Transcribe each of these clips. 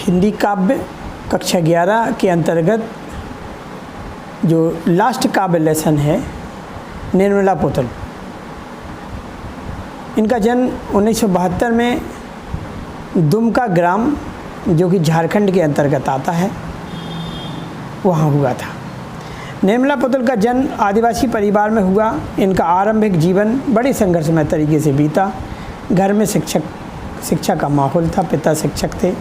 हिंदी काव्य कक्षा 11 के अंतर्गत जो लास्ट काव्य लेसन है निर्मला पुतुल। इनका जन्म 1972 में दुमका ग्राम जो कि झारखंड के अंतर्गत आता है वहाँ हुआ था। निर्मला पुतुल का जन्म आदिवासी परिवार में हुआ। इनका आरंभिक जीवन बड़े संघर्षमय तरीके से बीता। घर में शिक्षा का माहौल था। पिता शिक्षक थे,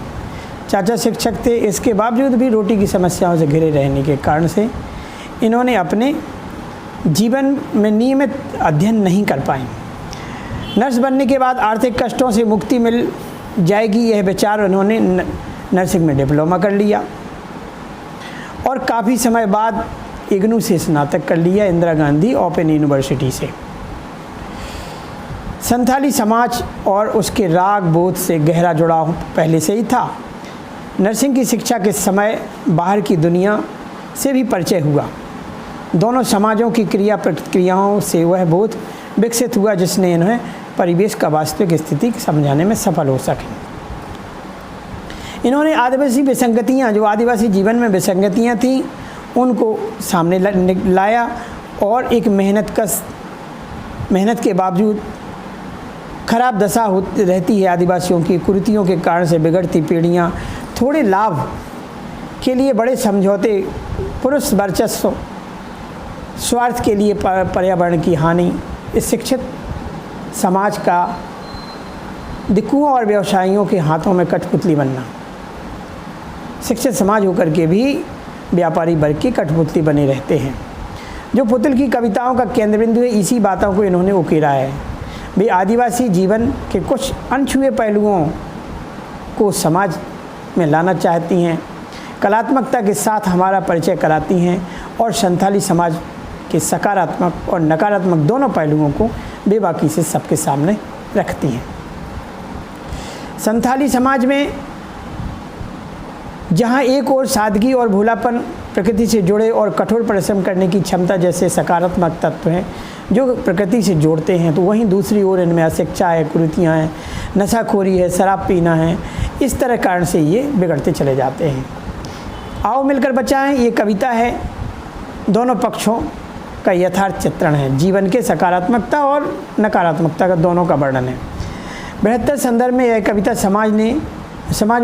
चाचा शिक्षक थे। इसके बावजूद भी रोटी की समस्याओं से घिरे रहने के कारण से इन्होंने अपने जीवन में नियमित अध्ययन नहीं कर पाए। नर्स बनने के बाद आर्थिक कष्टों से मुक्ति मिल जाएगी यह विचार उन्होंने नर्सिंग में डिप्लोमा कर लिया और काफ़ी समय बाद इग्नू से स्नातक कर लिया, इंदिरा गांधी ओपन यूनिवर्सिटी से। संथाली समाज और उसके राग बोध से गहरा जुड़ाव पहले से ही था। नर्सिंग की शिक्षा के समय बाहर की दुनिया से भी परिचय हुआ। दोनों समाजों की क्रिया प्रतिक्रियाओं से वह बोध विकसित हुआ जिसने इन्हें परिवेश का वास्तविक स्थिति समझाने में सफल हो सके। इन्होंने आदिवासी विसंगतियाँ, जो आदिवासी जीवन में विसंगतियाँ थीं, उनको सामने लाया और एक मेहनत के बावजूद खराब दशा रहती है आदिवासियों की कुरीतियों के कारण से बिगड़ती पीढ़ियाँ, थोड़े लाभ के लिए बड़े समझौते, पुरुष वर्चस्व, स्वार्थ के लिए पर्यावरण की हानि, इस शिक्षित समाज का दिक्कुओं और व्यवसायियों के हाथों में कठपुतली बनना। शिक्षित समाज होकर के भी व्यापारी वर्ग की कठपुतली बने रहते हैं। जो पुतुल की कविताओं का केंद्र बिंदु है, इसी बातों को इन्होंने उकेरा है। वे आदिवासी जीवन के कुछ अनछुए पहलुओं को समाज में लाना चाहती हैं, कलात्मकता के साथ हमारा परिचय कराती हैं और संथाली समाज के सकारात्मक और नकारात्मक दोनों पहलुओं को बेबाकी से सबके सामने रखती हैं। संथाली समाज में जहाँ एक ओर सादगी और भोलापन, प्रकृति से जुड़े और कठोर परिश्रम करने की क्षमता जैसे सकारात्मक तत्व हैं जो प्रकृति से जोड़ते हैं, तो वहीं दूसरी ओर इनमें अशिक्षा है, कुरीतियाँ हैं, नशाखोरी है, शराब पीना है। इस तरह कारण से ये बिगड़ते चले जाते हैं। आओ मिलकर बचाएं ये कविता है दोनों पक्षों का यथार्थ चित्रण है। जीवन के सकारात्मकता और नकारात्मकता का दोनों का वर्णन है। बृहत्तर संदर्भ में यह कविता समाज में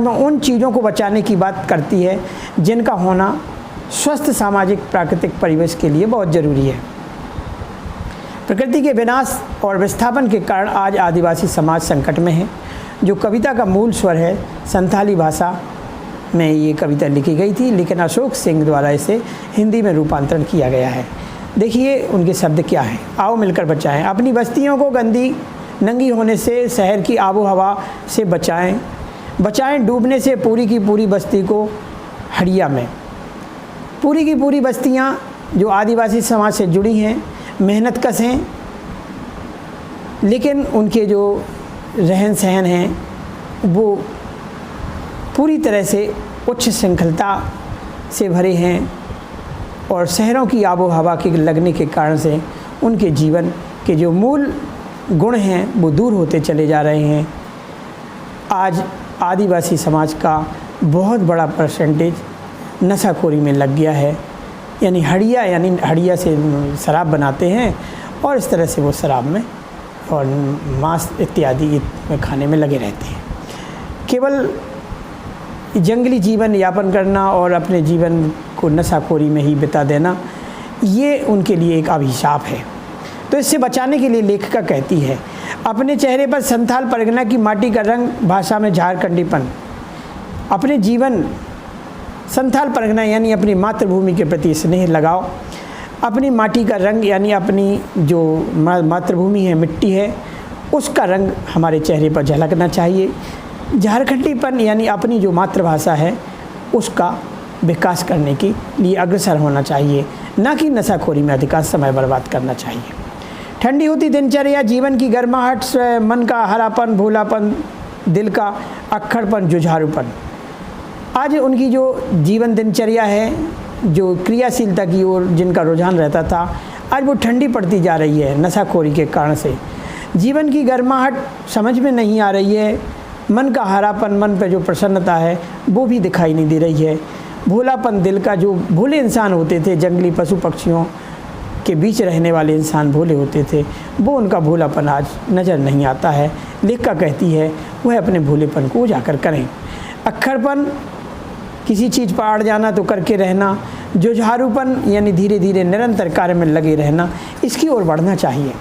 उन चीज़ों को बचाने की बात करती है जिनका होना स्वस्थ सामाजिक प्राकृतिक परिवेश के लिए बहुत ज़रूरी है। प्रकृति के विनाश और विस्थापन के कारण आज आदिवासी समाज संकट में है। जो कविता का मूल स्वर है, संथाली भाषा में ये कविता लिखी गई थी, लेकिन अशोक सिंह द्वारा इसे हिंदी में रूपांतरण किया गया है। देखिए उनके शब्द क्या हैं। आओ मिलकर बचाएं अपनी बस्तियों को नंगी होने से, शहर की आबो हवा से बचाएं डूबने से पूरी की पूरी बस्ती को हड़िया में। पूरी की पूरी बस्तियां जो आदिवासी समाज से जुड़ी हैं, मेहनत कश हैं, लेकिन उनके जो रहन सहन हैं वो पूरी तरह से उच्च श्रृंखलता से भरे हैं और शहरों की आबो हवा के लगने के कारण से उनके जीवन के जो मूल गुण हैं वो दूर होते चले जा रहे हैं। आज आदिवासी समाज का बहुत बड़ा परसेंटेज नशाखोरी में लग गया है। यानी हड़िया से शराब बनाते हैं और इस तरह से वो शराब में और मांस इत्यादि में खाने में लगे रहते हैं। केवल जंगली जीवन यापन करना और अपने जीवन को नशाखोरी में ही बिता देना, ये उनके लिए एक अभिशाप है। तो इससे बचाने के लिए लेखिका कहती है, अपने चेहरे पर संथाल परगना की माटी का रंग, भाषा में झारखंडीपन। अपने जीवन संथाल परगना यानी अपनी मातृभूमि के प्रति स्नेह लगाओ। अपनी माटी का रंग यानी अपनी जो मातृभूमि है, मिट्टी है, उसका रंग हमारे चेहरे पर झलकना चाहिए। झारखंडीपन यानी अपनी जो मातृभाषा है उसका विकास करने के लिए अग्रसर होना चाहिए, ना कि नशाखोरी में अधिकांश समय बर्बाद करना चाहिए। ठंडी होती दिनचर्या, जीवन की गर्माहट, मन का हरापन, भोलापन, दिल का अक्खड़पन, जुझारूपन। आज उनकी जो जीवन दिनचर्या है, जो क्रियाशीलता की ओर जिनका रुझान रहता था, आज वो ठंडी पड़ती जा रही है नशाखोरी के कारण से। जीवन की गर्माहट समझ में नहीं आ रही है मन का हरापन, मन पे जो प्रसन्नता है वो भी दिखाई नहीं दे रही है। भोलापन दिल का, जो भोले इंसान होते थे, जंगली पशु पक्षियों के बीच रहने वाले इंसान भोले होते थे, वो उनका भोलापन आज नज़र नहीं आता है। लेखिका कहती है वह अपने भोलेपन को उजागर करें। अक्खरपन, किसी चीज़ पर अड़ जाना तो करके रहना। जुझारूपन यानी धीरे धीरे निरंतर कार्य में लगे रहना, इसकी ओर बढ़ना चाहिए।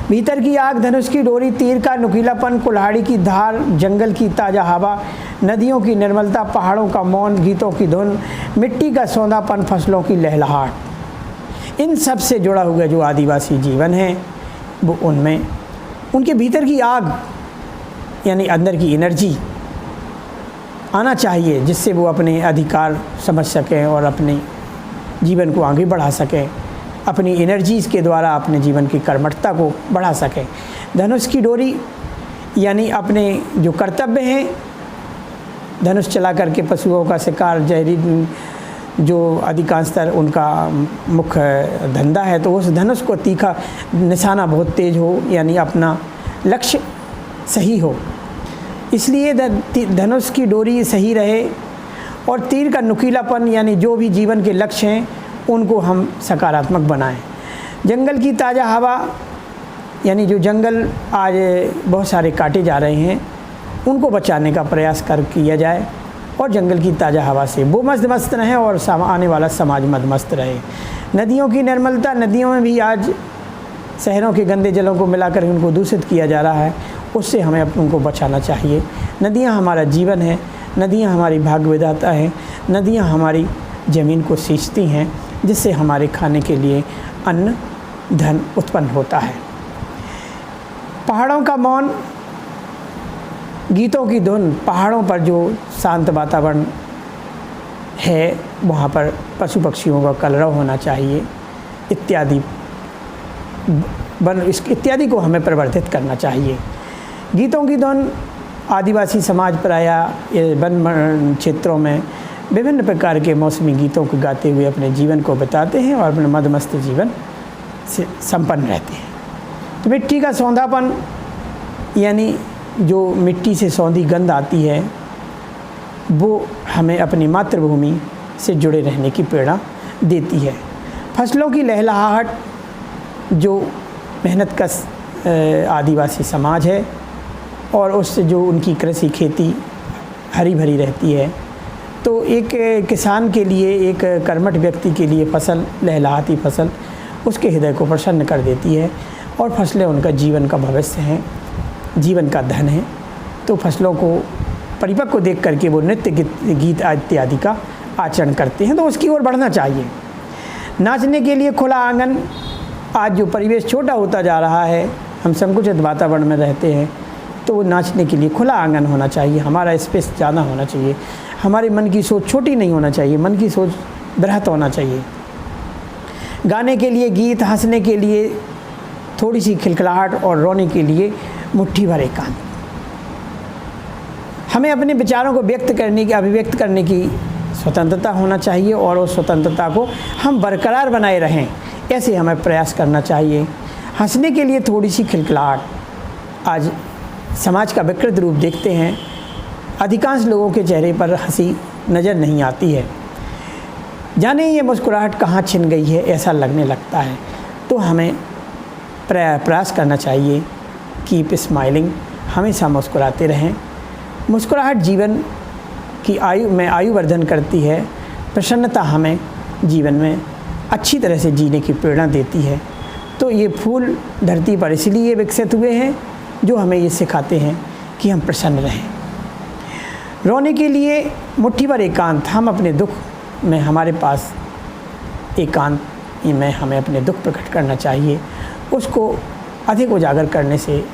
भीतर की आग, धनुष की डोरी, तीर का नुकीलापन, कुल्हाड़ी की धार, जंगल की ताज़ा हवा, नदियों की निर्मलता, पहाड़ों का मौन, गीतों की धुन, मिट्टी का सौंधापन, फसलों की लहलहाट, इन सब से जुड़ा हुआ जो आदिवासी जीवन है वो उनमें उनके भीतर की आग यानी अंदर की एनर्जी आना चाहिए, जिससे वो अपने अधिकार समझ सकें और अपने जीवन को आगे बढ़ा सकें, अपनी एनर्जीज़ के द्वारा अपने जीवन की कर्मठता को बढ़ा सकें। धनुष की डोरी यानी अपने जो कर्तव्य हैं, धनुष चला करके पशुओं का शिकार, जहरीली जो अधिकांशतर उनका मुख्य धंधा है, तो उस धनुष को तीखा, निशाना बहुत तेज हो, यानी अपना लक्ष्य सही हो, इसलिए धनुष की डोरी सही रहे। और तीर का नुकीलापन यानी जो भी जीवन के लक्ष्य हैं उनको हम सकारात्मक बनाएं। जंगल की ताज़ा हवा यानी जो जंगल आज बहुत सारे काटे जा रहे हैं उनको बचाने का प्रयास किया जाए और जंगल की ताज़ा हवा से वो मस्त रहें और आने वाला समाज मस्त रहे। नदियों की निर्मलता, नदियों में भी आज शहरों के गंदे जलों को मिलाकर उनको दूषित किया जा रहा है, उससे हमें उनको बचाना चाहिए। नदियाँ हमारा जीवन है, नदियाँ हमारी भाग्य विधाता हैं, नदियाँ हमारी ज़मीन को सींचती हैं, जिससे हमारे खाने के लिए अन्न धन उत्पन्न होता है। पहाड़ों का मौन, गीतों की धुन, पहाड़ों पर जो शांत वातावरण है वहाँ पर पशु पक्षियों का कलरव होना चाहिए, इत्यादि को हमें प्रवर्धित करना चाहिए। गीतों की धुन, आदिवासी समाज प्रायः वन क्षेत्रों में विभिन्न प्रकार के मौसमी गीतों को गाते हुए अपने जीवन को बिताते हैं और अपने मदमस्त जीवन से संपन्न रहते हैं। तो मिट्टी का सौंधापन यानी जो मिट्टी से सौंधी गंध आती है वो हमें अपनी मातृभूमि से जुड़े रहने की प्रेरणा देती है। फसलों की लहलहाहट, जो मेहनत कश आदिवासी समाज है और उससे जो उनकी कृषि खेती हरी भरी रहती है, तो एक किसान के लिए, एक कर्मठ व्यक्ति के लिए फसल, लहलहाती फसल उसके हृदय को प्रसन्न कर देती है और फसलें उनका जीवन का भविष्य हैं, जीवन का धन है। तो फसलों को परिपक्व को देख करके वो नृत्य गीत इत्यादि का आचरण करते हैं, तो उसकी ओर बढ़ना चाहिए। नाचने के लिए खुला आंगन, आज जो परिवेश छोटा होता जा रहा है, हम संकुचित वातावरण में रहते हैं, तो नाचने के लिए खुला आंगन होना चाहिए, हमारा स्पेस ज़्यादा होना चाहिए, हमारे मन की सोच छोटी नहीं होना चाहिए, मन की सोच बृहत होना चाहिए। गाने के लिए गीत, हंसने के लिए थोड़ी सी खिलखिलाहट और रोने के लिए मुट्ठी भर एकांत। हमें अपने विचारों को अभिव्यक्त करने की स्वतंत्रता होना चाहिए और उस स्वतंत्रता को हम बरकरार बनाए रहें, ऐसे हमें प्रयास करना चाहिए। हंसने के लिए थोड़ी सी खिलखिलाहट, आज समाज का विकृत रूप देखते हैं, अधिकांश लोगों के चेहरे पर हंसी नज़र नहीं आती है, जाने ये मुस्कुराहट कहाँ छिन गई है ऐसा लगने लगता है। तो हमें प्रयास करना चाहिए, कीप स्माइलिंग, हमेशा मुस्कुराते रहें। मुस्कुराहट जीवन की आयु वर्धन करती है, प्रसन्नता हमें जीवन में अच्छी तरह से जीने की प्रेरणा देती है। तो ये फूल धरती पर इसलिए विकसित हुए हैं जो हमें ये सिखाते हैं कि हम प्रसन्न रहें। रोने के लिए मुट्ठी भर एकांत, हम अपने दुख में, हमारे पास एकांत में हमें अपने दुख प्रकट करना चाहिए, उसको अधिक उजागर करने से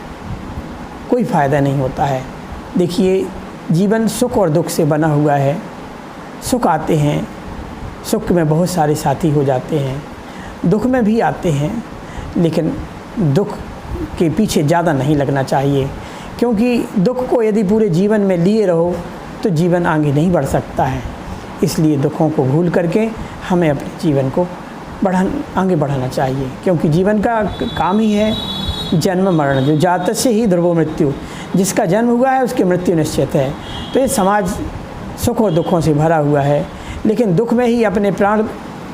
कोई फ़ायदा नहीं होता है। देखिए, जीवन सुख और दुख से बना हुआ है। सुख आते हैं, सुख में बहुत सारे साथी हो जाते हैं, दुख में भी आते हैं, लेकिन दुख के पीछे ज़्यादा नहीं लगना चाहिए, क्योंकि दुख को यदि पूरे जीवन में लिए रहो तो जीवन आगे नहीं बढ़ सकता है। इसलिए दुखों को भूल करके हमें अपने जीवन को आगे बढ़ाना चाहिए, क्योंकि जीवन का काम ही है जन्म मरण, जो जात से ही ध्रुवो मृत्यु। जिसका जन्म हुआ है उसकी मृत्यु निश्चित है। तो ये समाज सुख और दुखों से भरा हुआ है, लेकिन दुख में ही अपने प्राण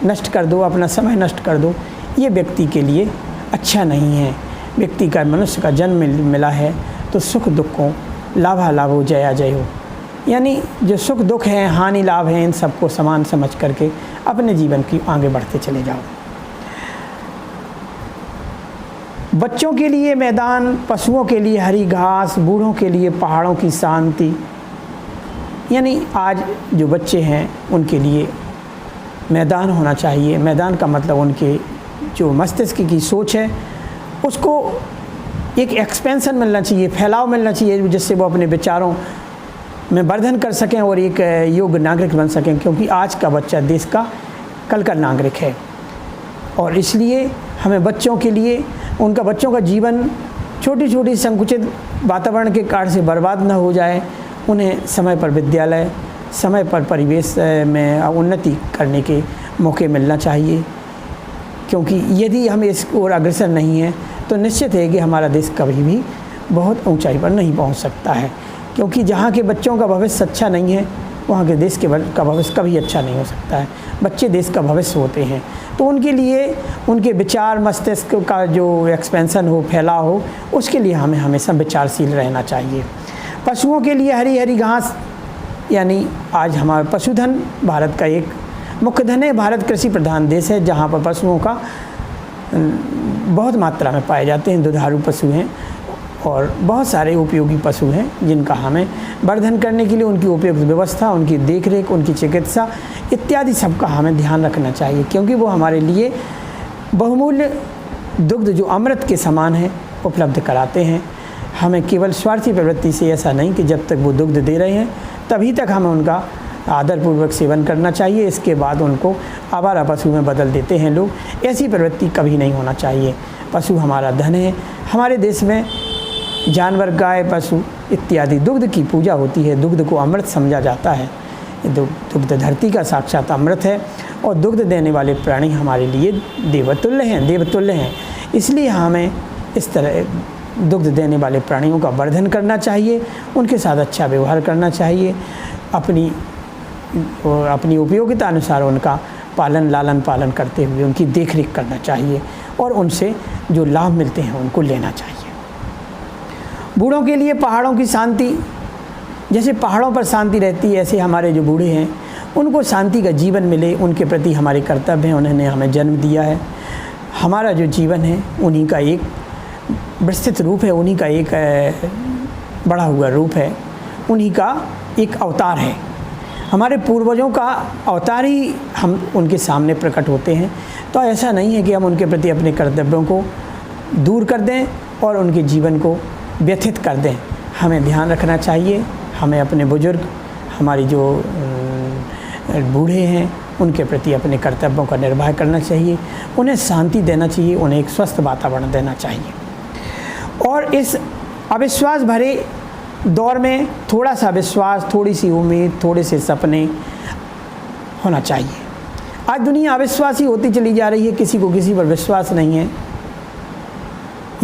नष्ट कर दो, अपना समय नष्ट कर दो, ये व्यक्ति के लिए अच्छा नहीं है। व्यक्ति का, मनुष्य का जन्म मिला है तो सुख दुखों लाभालाभो जया जय हो, यानी जो सुख दुख हैं, हानि लाभ हैं, इन सबको समान समझ करके अपने जीवन की आगे बढ़ते चले जाओ। बच्चों के लिए मैदान, पशुओं के लिए हरी घास, बूढ़ों के लिए पहाड़ों की शांति, यानी आज जो बच्चे हैं उनके लिए मैदान होना चाहिए। मैदान का मतलब उनके जो मस्तिष्क की सोच है उसको एक एक्सपेंशन मिलना चाहिए, फैलाव मिलना चाहिए, जिससे वो अपने विचारों में वर्धन कर सकें और एक योग्य नागरिक बन सकें, क्योंकि आज का बच्चा देश का कल का नागरिक है। और इसलिए हमें बच्चों के लिए, उनका बच्चों का जीवन छोटी छोटी संकुचित वातावरण के कारण से बर्बाद न हो जाए, उन्हें समय पर विद्यालय, समय पर परिवेश में उन्नति करने के मौके मिलना चाहिए। क्योंकि यदि हम इस ओर अग्रसर नहीं हैं तो निश्चित है कि हमारा देश कभी भी बहुत ऊंचाई पर नहीं पहुंच सकता है, क्योंकि जहाँ के बच्चों का भविष्य अच्छा नहीं है वहाँ के देश का भविष्य कभी अच्छा नहीं हो सकता है। बच्चे देश का भविष्य होते हैं, तो उनके लिए उनके विचार, मस्तिष्क का जो एक्सपेंशन हो, फैलाव हो, उसके लिए हमें हमेशा विचारशील रहना चाहिए। पशुओं के लिए हरी हरी घास, यानी आज हमारा पशुधन भारत का एक मुख्य धन है। भारत कृषि प्रधान देश है, जहाँ पर पशुओं का बहुत मात्रा में पाए जाते हैं। दुधारू पशु हैं और बहुत सारे उपयोगी पशु हैं, जिनका हमें वर्धन करने के लिए उनकी उपयुक्त व्यवस्था, उनकी देखरेख, उनकी चिकित्सा इत्यादि सबका हमें ध्यान रखना चाहिए, क्योंकि वो हमारे लिए बहुमूल्य दुग्ध जो अमृत के समान है उपलब्ध कराते हैं। हमें केवल स्वार्थी प्रवृत्ति से ऐसा नहीं कि जब तक वो दुग्ध दे रहे हैं तभी तक हमें उनका आदरपूर्वक सेवन करना चाहिए, इसके बाद उनको आवारा पशु में बदल देते हैं लोग। ऐसी प्रवृत्ति कभी नहीं होना चाहिए। पशु हमारा धन है। हमारे देश में जानवर, गाय, पशु इत्यादि दुग्ध की पूजा होती है। दुग्ध को अमृत समझा जाता है। दुग्ध धरती का साक्षात अमृत है और दुग्ध देने वाले प्राणी हमारे लिए देवतुल्य हैं। इसलिए हमें इस तरह दुग्ध देने वाले प्राणियों का वर्धन करना चाहिए, उनके साथ अच्छा व्यवहार करना चाहिए, अपनी उपयोगिता अनुसार उनका लालन पालन करते हुए उनकी देखरेख करना चाहिए और उनसे जो लाभ मिलते हैं उनको लेना चाहिए। बूढ़ों के लिए पहाड़ों की शांति, जैसे पहाड़ों पर शांति रहती है, ऐसे हमारे जो बूढ़े हैं उनको शांति का जीवन मिले, उनके प्रति हमारे कर्तव्य हैं। उन्होंने हमें जन्म दिया है। हमारा जो जीवन है उन्हीं का एक विस्तृत रूप है, उन्हीं का एक बढ़ा हुआ रूप है, उन्हीं का एक अवतार है। हमारे पूर्वजों का अवतार ही हम उनके सामने प्रकट होते हैं। तो ऐसा नहीं है कि हम उनके प्रति अपने कर्तव्यों को दूर कर दें और उनके जीवन को व्यथित कर दें। हमें ध्यान रखना चाहिए। हमें अपने बुजुर्ग, हमारी जो बूढ़े हैं, उनके प्रति अपने कर्तव्यों का निर्वाह करना चाहिए, उन्हें शांति देना चाहिए, उन्हें एक स्वस्थ वातावरण देना चाहिए। और इस अविश्वास भरे दौर में थोड़ा सा विश्वास, थोड़ी सी उम्मीद, थोड़े से सपने होना चाहिए। आज दुनिया अविश्वासी होती चली जा रही है, किसी को किसी पर विश्वास नहीं है।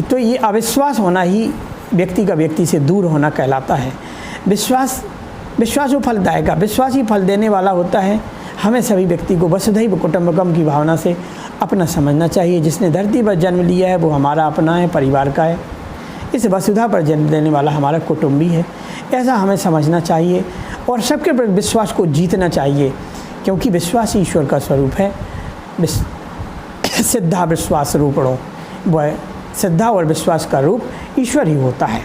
तो ये अविश्वास होना ही व्यक्ति का व्यक्ति से दूर होना कहलाता है। विश्वास वो फलदायक है, विश्वास ही फल देने वाला होता है। हमें सभी व्यक्ति को वसुधैव कुटुम्बकम की भावना से अपना समझना चाहिए। जिसने धरती पर जन्म लिया है वो हमारा अपना है, परिवार का है। इस वसुधा पर जन्म देने वाला हमारा कुटुंबी है, ऐसा हमें समझना चाहिए और सबके प्रति विश्वास को जीतना चाहिए, क्योंकि विश्वास ईश्वर का स्वरूप है। सिद्धा विश्वास रूपणों, वह श्रद्धा और विश्वास का रूप ईश्वर ही होता है।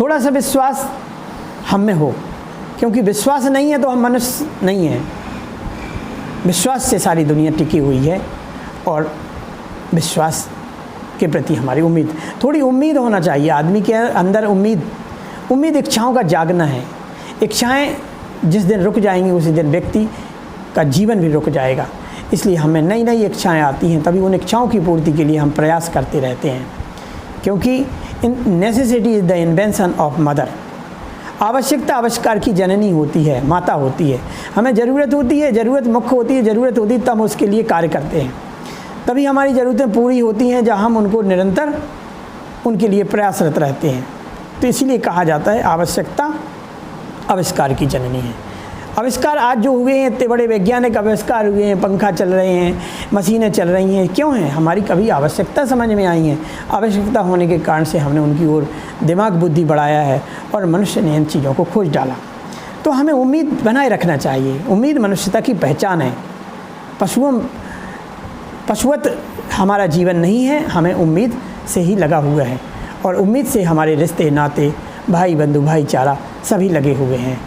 थोड़ा सा विश्वास हम में हो, क्योंकि विश्वास नहीं है तो हम मनुष्य नहीं हैं। विश्वास से सारी दुनिया टिकी हुई है और विश्वास के प्रति हमारी उम्मीद, थोड़ी उम्मीद होना चाहिए। आदमी के अंदर उम्मीद इच्छाओं का जागना है। इच्छाएं जिस दिन रुक जाएंगी उसी दिन व्यक्ति का जीवन भी रुक जाएगा। इसलिए हमें नई नई इच्छाएं आती हैं, तभी उन इच्छाओं की पूर्ति के लिए हम प्रयास करते रहते हैं, क्योंकि necessity is the invention of mother. आवश्यकता आविष्कार की जननी होती है, माता होती है। हमें ज़रूरत होती है, ज़रूरत मुख्य होती है, ज़रूरत होती है तब हम उसके लिए कार्य करते हैं, तभी हमारी ज़रूरतें पूरी होती हैं, जहाँ हम उनको निरंतर उनके लिए प्रयासरत रहते हैं। तो इसीलिए कहा जाता है आवश्यकता आविष्कार की जननी है। आविष्कार आज जो हुए हैं, इतने बड़े वैज्ञानिक आविष्कार हुए हैं, पंखा चल रहे हैं, मशीनें चल रही हैं, क्यों हैं? हमारी कभी आवश्यकता समझ में आई है। आवश्यकता होने के कारण से हमने उनकी ओर दिमाग बुद्धि बढ़ाया है और मनुष्य ने इन चीज़ों को खोज डाला। तो हमें उम्मीद बनाए रखना चाहिए। उम्मीद मनुष्यता की पहचान है। पशुवत हमारा जीवन नहीं है, हमें उम्मीद से ही लगा हुआ है और उम्मीद से हमारे रिश्ते नाते, भाई बंधु भाईचारा सभी लगे हुए हैं।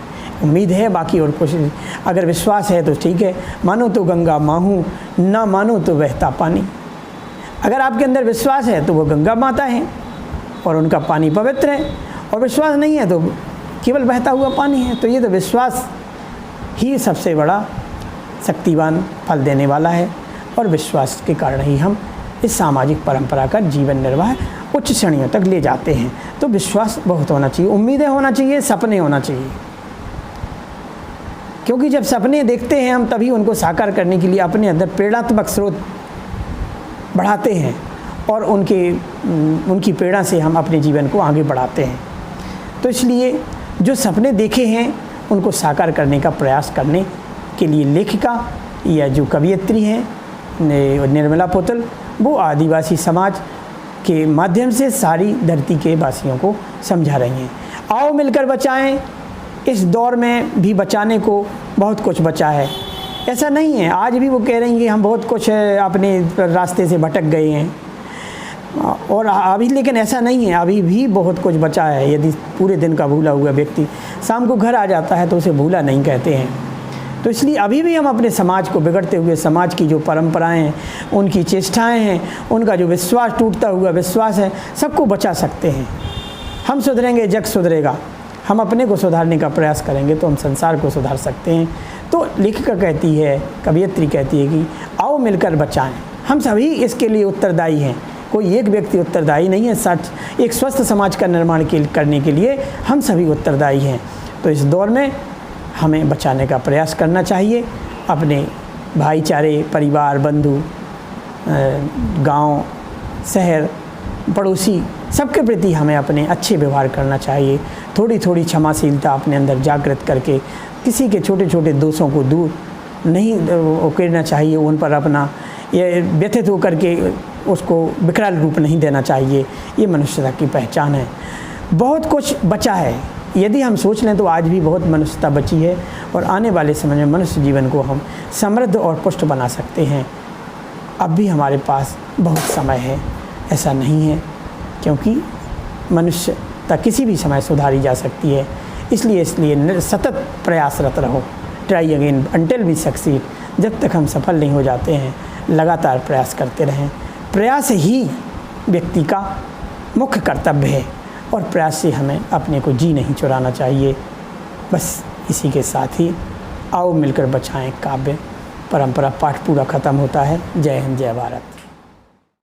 उम्मीद है, बाकी और कुछ नहीं। अगर विश्वास है तो ठीक है, मानो तो गंगा माहूँ, ना मानो तो बहता पानी। अगर आपके अंदर विश्वास है तो वो गंगा माता है और उनका पानी पवित्र है, और विश्वास नहीं है तो केवल बहता हुआ पानी है। तो ये तो विश्वास ही सबसे बड़ा शक्तिवान फल देने वाला है और विश्वास के कारण ही हम इस सामाजिक परंपरा का जीवन निर्वाह उच्च श्रेणियों तक ले जाते हैं। तो विश्वास बहुत होना चाहिए, उम्मीदें होना चाहिए, सपने होना चाहिए, क्योंकि जब सपने देखते हैं हम तभी उनको साकार करने के लिए अपने अंदर प्रेरणात्मक स्रोत बढ़ाते हैं और उनकी प्रेरणा से हम अपने जीवन को आगे बढ़ाते हैं। तो इसलिए जो सपने देखे हैं उनको साकार करने का प्रयास करने के लिए लेखिका या जो कवयित्री हैं निर्मला पोतल, वो आदिवासी समाज के माध्यम से सारी धरती के वासियों को समझा रही हैं। आओ मिलकर बचाएं। इस दौर में भी बचाने को बहुत कुछ बचा है, ऐसा नहीं है। आज भी वो कह रही हैं कि हम बहुत कुछ अपने रास्ते से भटक गए हैं, और अभी लेकिन ऐसा नहीं है, अभी भी बहुत कुछ बचा है। यदि पूरे दिन का भूला हुआ व्यक्ति शाम को घर आ जाता है तो उसे भूला नहीं कहते हैं। तो इसलिए अभी भी हम अपने समाज को, बिगड़ते हुए समाज की जो परंपराएं हैं, उनकी चेष्टाएं हैं, उनका जो विश्वास, टूटता हुआ विश्वास है, सबको बचा सकते हैं। हम सुधरेंगे, जग सुधरेगा। हम अपने को सुधारने का प्रयास करेंगे तो हम संसार को सुधार सकते हैं। तो लेखिका कहती है, कवयित्री कहती है कि आओ मिलकर बचाएं। हम सभी इसके लिए उत्तरदायी हैं, कोई एक व्यक्ति उत्तरदायी नहीं है। सच एक स्वस्थ समाज का निर्माण करने के लिए हम सभी उत्तरदायी हैं। तो इस दौर में हमें बचाने का प्रयास करना चाहिए। अपने भाईचारे, परिवार, बंधु, गांव, शहर, पड़ोसी, सबके प्रति हमें अपने अच्छे व्यवहार करना चाहिए। थोड़ी थोड़ी क्षमाशीलता अपने अंदर जागृत करके किसी के छोटे छोटे दोषों को दूर नहीं उकेरना चाहिए, उन पर अपना ये व्यथित होकर के उसको विकराल रूप नहीं देना चाहिए। ये मनुष्यता की पहचान है। बहुत कुछ बचा है, यदि हम सोच लें तो आज भी बहुत मनुष्यता बची है और आने वाले समय में मनुष्य जीवन को हम समृद्ध और पुष्ट बना सकते हैं। अब भी हमारे पास बहुत समय है, ऐसा नहीं है, क्योंकि मनुष्यता किसी भी समय सुधारी जा सकती है। इसलिए सतत प्रयासरत रहो। Try again until we succeed. जब तक हम सफल नहीं हो जाते हैं, लगातार प्रयास करते रहें। प्रयास ही व्यक्ति का मुख्य कर्तव्य है और प्रयास से हमें अपने को जी नहीं चुराना चाहिए। बस इसी के साथ ही आओ मिलकर बचाएं काव्य परंपरा पाठ पूरा ख़त्म होता है। जय हिंद, जय भारत।